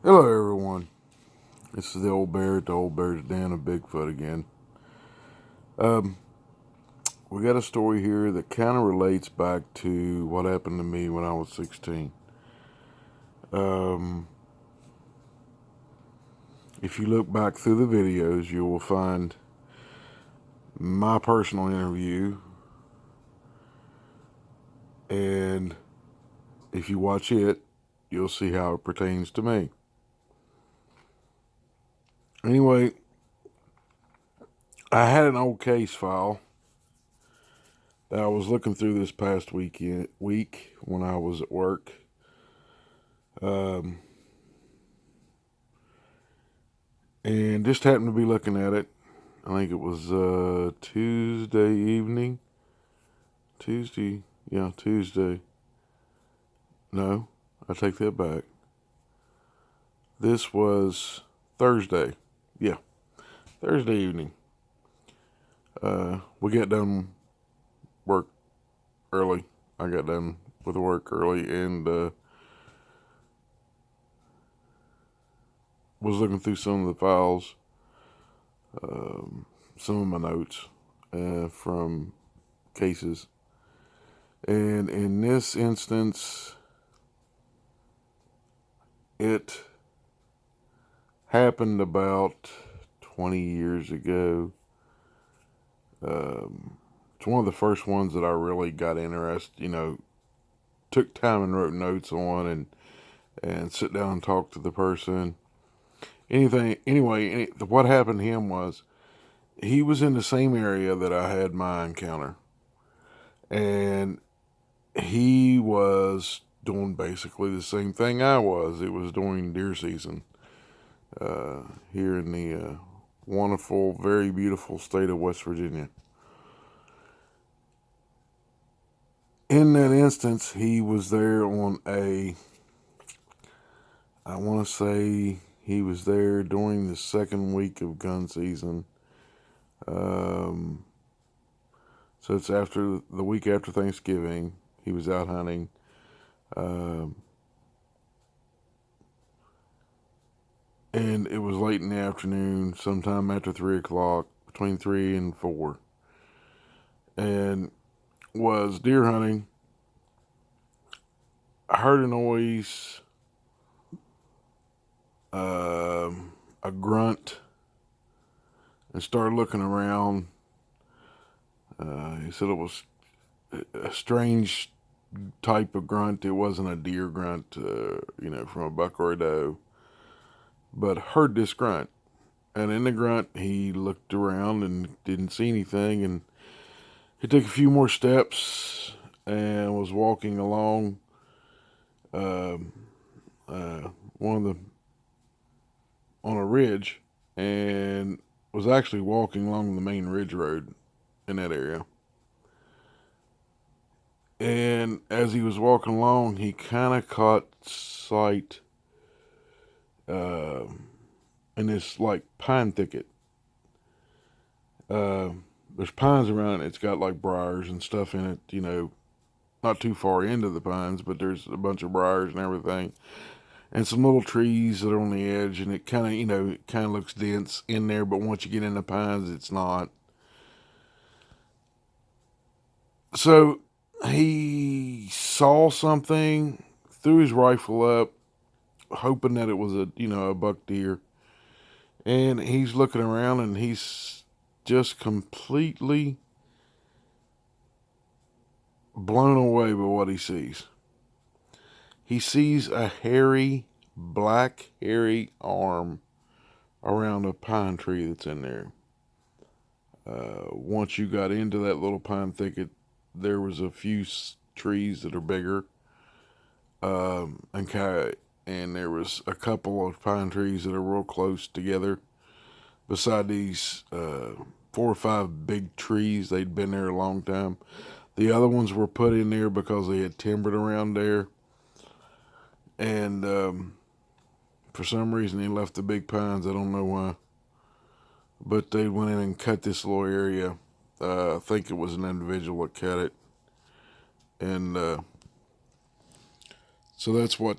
Hello, everyone. This is the old bear at the old bear's den of Bigfoot again. Um, we got a story here that kind of relates back to what happened to me when I was 16. Um, if you look back through the videos, you will find my personal interview, and if you watch it, you'll see how it pertains to me. Anyway, I had an old case file that I was looking through this past week when I was at work. Um, and just happened to be looking at it. I think it was Tuesday evening. Tuesday, yeah, Tuesday. No, I take that back. This was Thursday. Yeah, Thursday evening. We got done work early. I got done with work early and was looking through some of the files, some of my notes from cases. And in this instance, it happened about 20 years ago. It's one of the first ones that I really got interested, took time and wrote notes on and sit down and talk to the person. What happened to him was he was in the same area that I had my encounter. And he was doing basically the same thing I was. It was during deer season here in the wonderful, very beautiful state of West Virginia. In that instance, he was there I want to say he was there during the second week of gun season. Um, so it's after the week after Thanksgiving. He was out hunting. Um, and it was late in the afternoon, sometime after 3 o'clock, between 3 and 4. And was deer hunting. I heard a noise, a grunt, and started looking around. He said it was a strange type of grunt. It wasn't a deer grunt, from a buck or a doe, but heard this grunt. And in the grunt, he looked around and didn't see anything. And he took a few more steps and was walking along um, one of the on a ridge, and was actually walking along the main ridge road in that area. And as he was walking along, he kind of caught sight uh, in this like pine thicket. Uh, there's pines around it. It's got like briars and stuff in it. Not too far into the pines, but there's a bunch of briars and everything, and some little trees that are on the edge. And it kind of, it kind of looks dense in there. But once you get in the pines, it's not. So he saw something, threw his rifle up, hoping that it was a buck deer. And he's looking around and he's just completely blown away by what he sees. He sees a hairy arm around a pine tree that's in there. Once you got into that little pine thicket, there was a few trees that are bigger, and there was a couple of pine trees that are real close together. Beside these 4 or 5 big trees, they'd been there a long time. The other ones were put in there because they had timbered around there, and for some reason they left the big pines. I don't know why, but they went in and cut this little area. I think it was an individual that cut it, and so that's what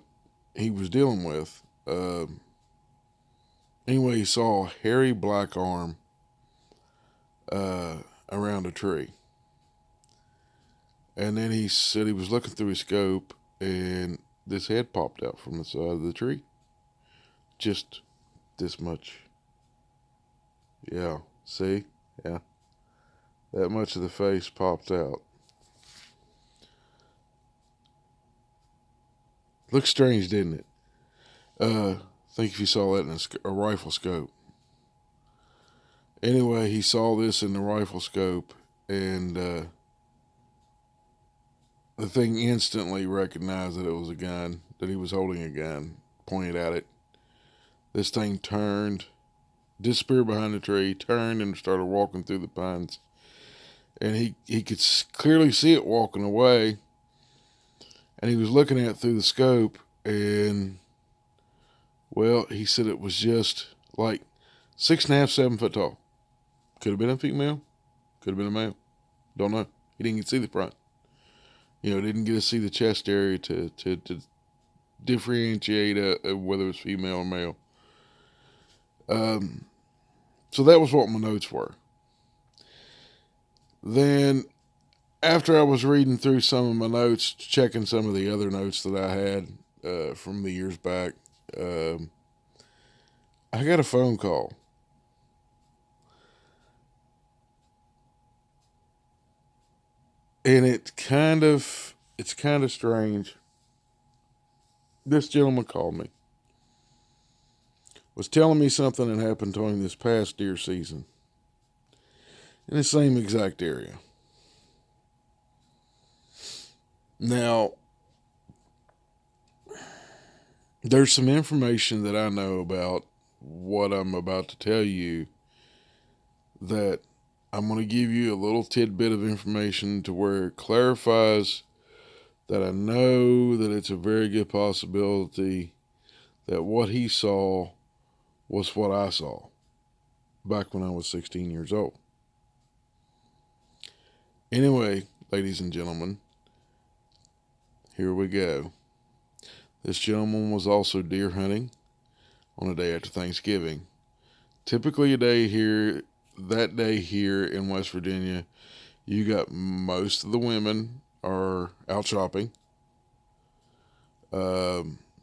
he was dealing with. Anyway, he saw a hairy black arm uh, around a tree. And then he said he was looking through his scope and this head popped out from the side of the tree. Just this much. Yeah, see? Yeah. That much of the face popped out. Looks strange, didn't it? Think if you saw that in a rifle scope. Anyway, he saw this in the rifle scope, and the thing instantly recognized that it was a gun, that he was holding a gun, pointed at it. This thing turned, disappeared behind the tree, turned, and started walking through the pines. And he could clearly see it walking away, and he was looking at it through the scope, and, well, he said it was just like 6.5, 7 foot tall. Could have been a female, could have been a male. Don't know. He didn't get to see the front. Didn't get to see the chest area to differentiate whether it was female or male. So that was what my notes were. Then, after I was reading through some of my notes, checking some of the other notes that I had from the years back, I got a phone call. And it's kind of strange. This gentleman called me. Was telling me something that happened to him this past deer season. In the same exact area. Now, there's some information that I know about what I'm about to tell you that I'm going to give you a little tidbit of information to where it clarifies that I know that it's a very good possibility that what he saw was what I saw back when I was 16 years old. Anyway, ladies and gentlemen, here we go. This gentleman was also deer hunting on a day after Thanksgiving. Typically that day here in West Virginia, you got most of the women are out shopping.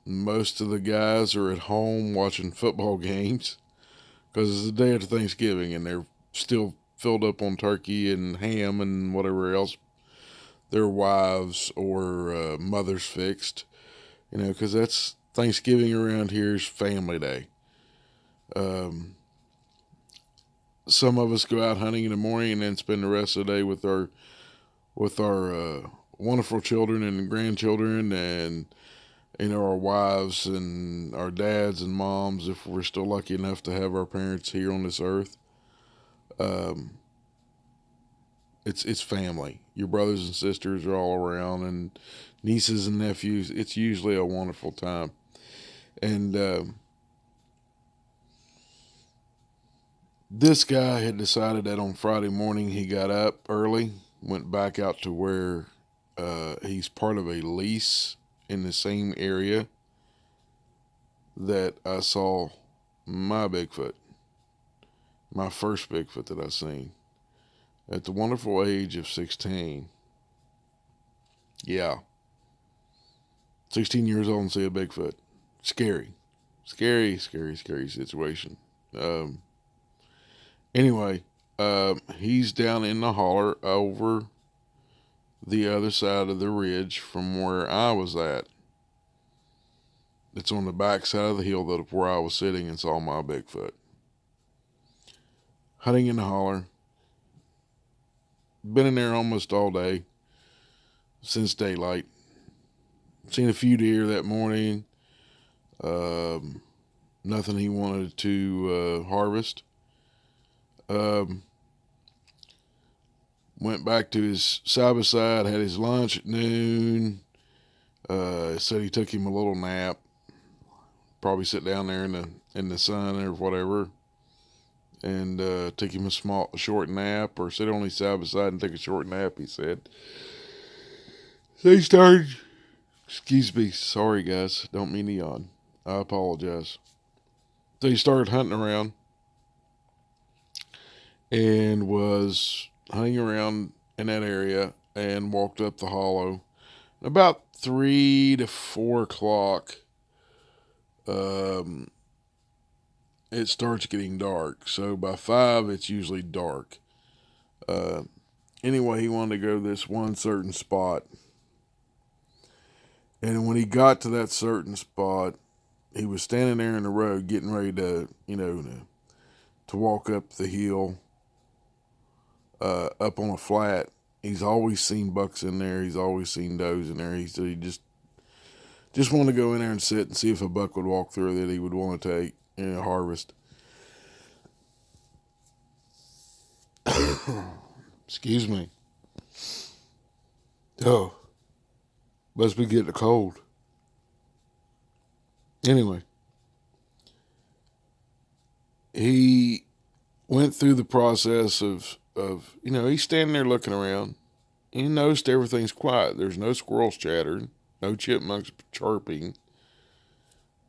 Most of the guys are at home watching football games because it's the day after Thanksgiving and they're still filled up on turkey and ham and whatever else their wives or mothers fixed. Because that's Thanksgiving around here is family day. Some of us go out hunting in the morning and then spend the rest of the day with our wonderful children and grandchildren and our wives and our dads and moms if we're still lucky enough to have our parents here on this earth. It's family. Your brothers and sisters are all around and nieces and nephews. It's usually a wonderful time. And this guy had decided that on Friday morning he got up early, went back out to where he's part of a lease in the same area that I saw my Bigfoot, my first Bigfoot that I seen at the wonderful age of 16. Yeah. 16 years old and see a Bigfoot. Scary situation. Anyway, he's down in the holler over the other side of the ridge from where I was at. It's on the back side of the hill that where I was sitting and saw my Bigfoot. Hunting in the holler. Been in there almost all day since daylight. Seen a few deer that morning. Nothing he wanted to harvest. Went back to his side-by-side, had his lunch at noon. Said he took him a little nap. Probably sit down there in the sun or whatever. And took him a short nap, or sit on his side-by-side and take a short nap, he said. So he started, excuse me, sorry guys, don't mean to yawn. I apologize. So he started hunting around and was hunting around in that area and walked up the hollow. About 3 to 4 o'clock, um, it starts getting dark. So by 5, it's usually dark. Uh, anyway, he wanted to go to this one certain spot. And when he got to that certain spot, he was standing there in the road getting ready to, to walk up the hill, up on a flat. He's always seen bucks in there. He's always seen does in there. He said he just wanted to go in there and sit and see if a buck would walk through that he would want to take and harvest. Excuse me. Oh, must be getting a cold. Anyway, he went through the process of he's standing there looking around. He noticed everything's quiet. There's no squirrels chattering, no chipmunks chirping,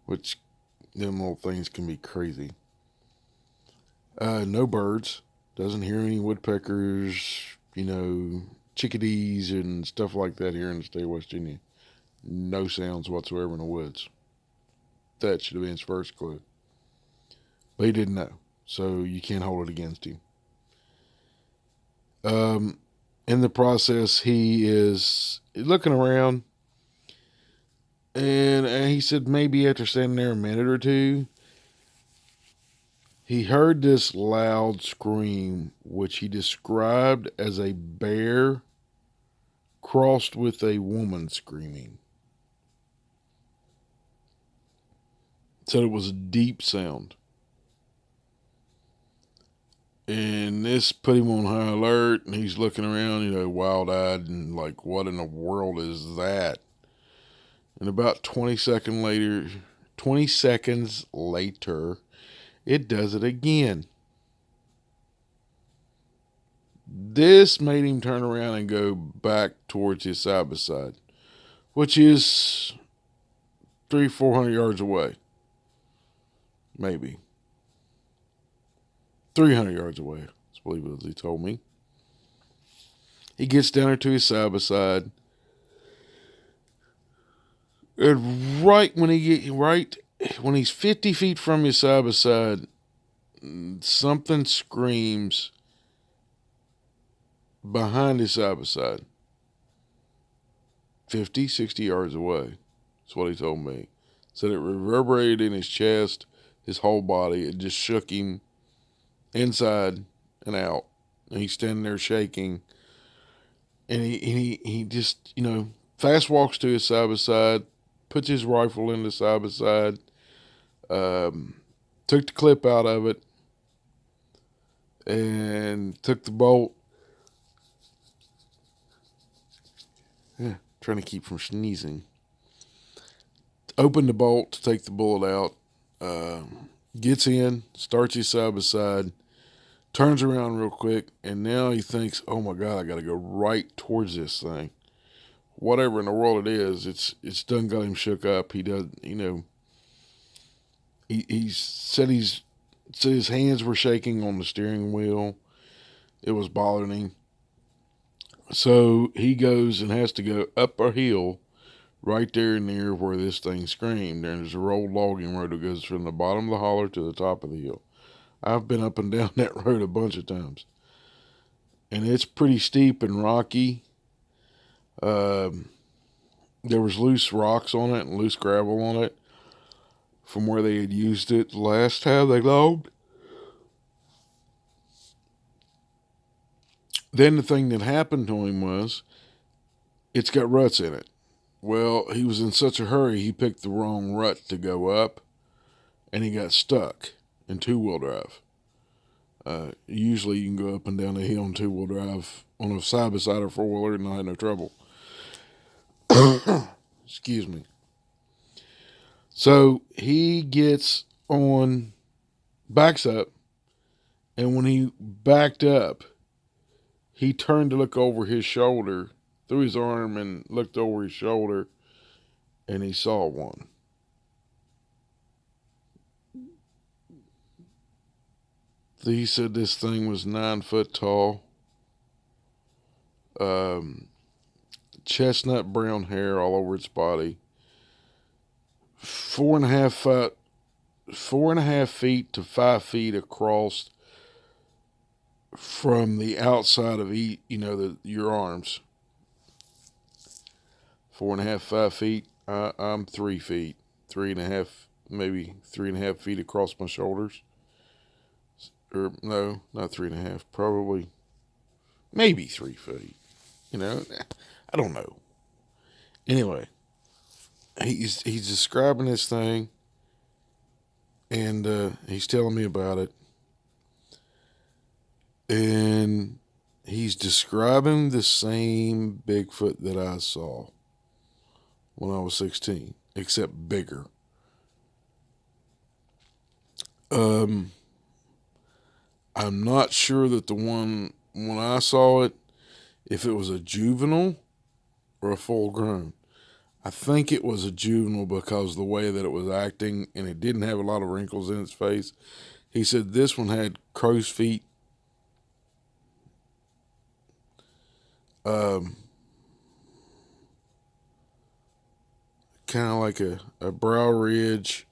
which them little things can be crazy. No birds. Doesn't hear any woodpeckers, chickadees and stuff like that here in the state of West Virginia. No sounds whatsoever in the woods. That should have been his first clue. But he didn't know, so you can't hold it against him. In the process, he is looking around, and he said maybe after standing there a minute or two, he heard this loud scream, which he described as a bear crossed with a woman screaming. Said it was a deep sound. And this put him on high alert, and he's looking around, wild-eyed, and like, what in the world is that? And about 20 seconds later, it does it again. This made him turn around and go back towards his side-by-side, which is 300-400 yards away. Maybe 300 yards away, I believe it was, he told me. He gets down there to his side-by-side, and when he's 50 feet from his side-by-side, something screams behind his side-by-side, 50, 60 yards away. That's what he told me. Said it reverberated in his chest, his whole body. It just shook him inside and out. And he's standing there shaking. And he just, fast walks to his side-by-side, puts his rifle in the side-by-side, took the clip out of it, and took the bolt. Yeah, trying to keep from sneezing. Opened the bolt to take the bullet out. Gets in, starts his side-by-side, turns around real quick, and now he thinks, oh my God, I got to go right towards this thing. Whatever in the world it is, it's done got him shook up. He does, he said his hands were shaking on the steering wheel. It was bothering him. So he goes and has to go up a hill right there near where this thing screamed. There's a rolled logging road that goes from the bottom of the holler to the top of the hill. I've been up and down that road a bunch of times. And it's pretty steep and rocky. There was loose rocks on it and loose gravel on it from where they had used it the last time they logged. Then the thing that happened to him was, it's got ruts in it. Well, he was in such a hurry, he picked the wrong rut to go up, and he got stuck in two-wheel drive. Usually you can go up and down the hill in two-wheel drive on a side-by-side or four-wheeler and not have no trouble. Excuse me. So he gets on, backs up, and when he backed up, he turned to look over his shoulder, threw his arm and looked over his shoulder, and he saw one. He said this thing was 9 foot tall. Chestnut brown hair all over its body. 4.5 foot, 4.5 feet to 5 feet across from the outside of your arms. 4.5, 5 feet. I'm 3 feet, 3.5, maybe 3.5 feet across my shoulders. Or no, not 3.5. Probably, maybe 3 feet. I don't know. Anyway, he's describing this thing, and he's telling me about it, and he's describing the same Bigfoot that I saw when I was 16, except bigger. I'm not sure that the one when I saw it, if it was a juvenile or a full grown. I think it was a juvenile because the way that it was acting, and it didn't have a lot of wrinkles in its face. He said this one had crow's feet. Kind of like a brow ridge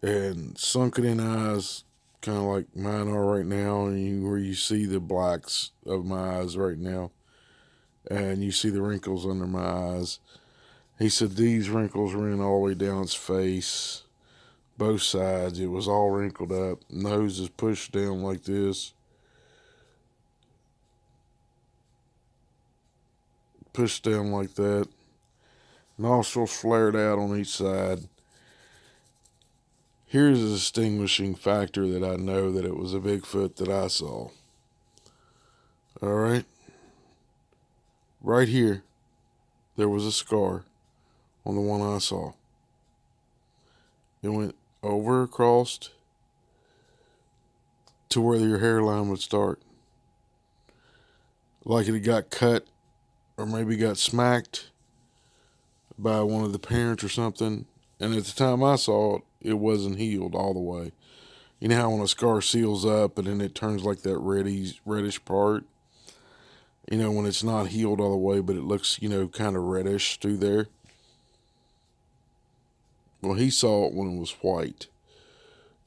and sunken in eyes, kind of like mine are right now, and where you see the blacks of my eyes right now, and you see the wrinkles under my eyes. He said these wrinkles ran all the way down its face, both sides. It was all wrinkled up. Nose is pushed down like this. Pushed down like that. Nostrils flared out on each side. Here's a distinguishing factor that I know that it was a Bigfoot that I saw. All right. Right here, there was a scar on the one I saw. It went over across to where your hairline would start. Like it had got cut or maybe got smacked by one of the parents or something. And at the time I saw it, it wasn't healed all the way. You know how when a scar seals up and then it turns like that reddish part? When it's not healed all the way, but it looks, kind of reddish through there. Well, he saw it when it was white.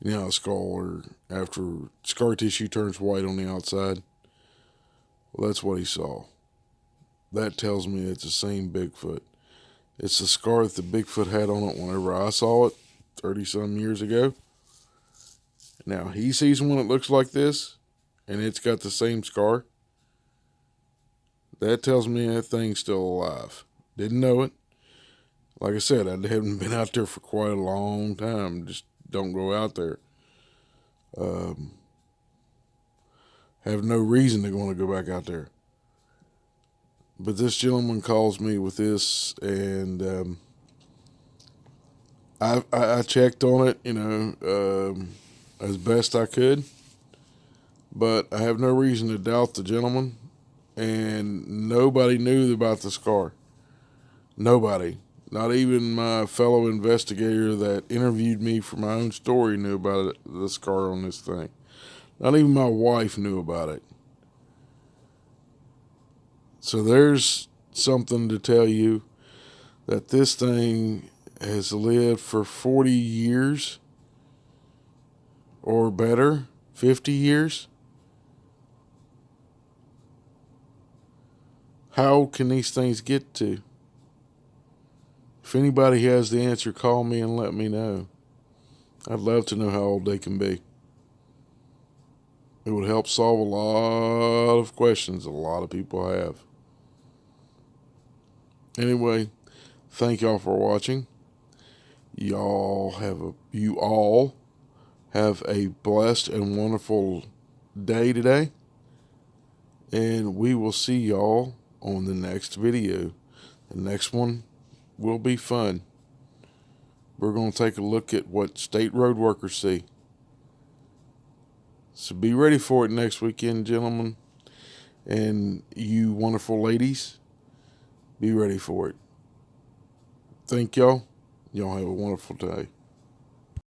You know how a scar, after scar tissue turns white on the outside? Well, that's what he saw. That tells me it's the same Bigfoot. It's the scar that the Bigfoot had on it whenever I saw it 30-some years ago. Now, he sees one that looks like this, and it's got the same scar. That tells me that thing's still alive. Didn't know it. Like I said, I haven't been out there for quite a long time. Just don't go out there. Have no reason to want to go back out there. But this gentleman calls me with this, and I checked on it, as best I could. But I have no reason to doubt the gentleman. And nobody knew about the scar. Nobody. Not even my fellow investigator that interviewed me for my own story knew about the scar on this thing. Not even my wife knew about it. So there's something to tell you that this thing has lived for 40 years or better, 50 years. How can these things get to? If anybody has the answer, call me and let me know. I'd love to know how old they can be. It would help solve a lot of questions a lot of people have. Anyway, thank y'all for watching. You all have a blessed and wonderful day today. And we will see y'all on the next video. The next one will be fun. We're going to take a look at what state road workers see. So be ready for it next weekend, gentlemen. And you wonderful ladies, be ready for it. Thank y'all. Y'all have a wonderful day.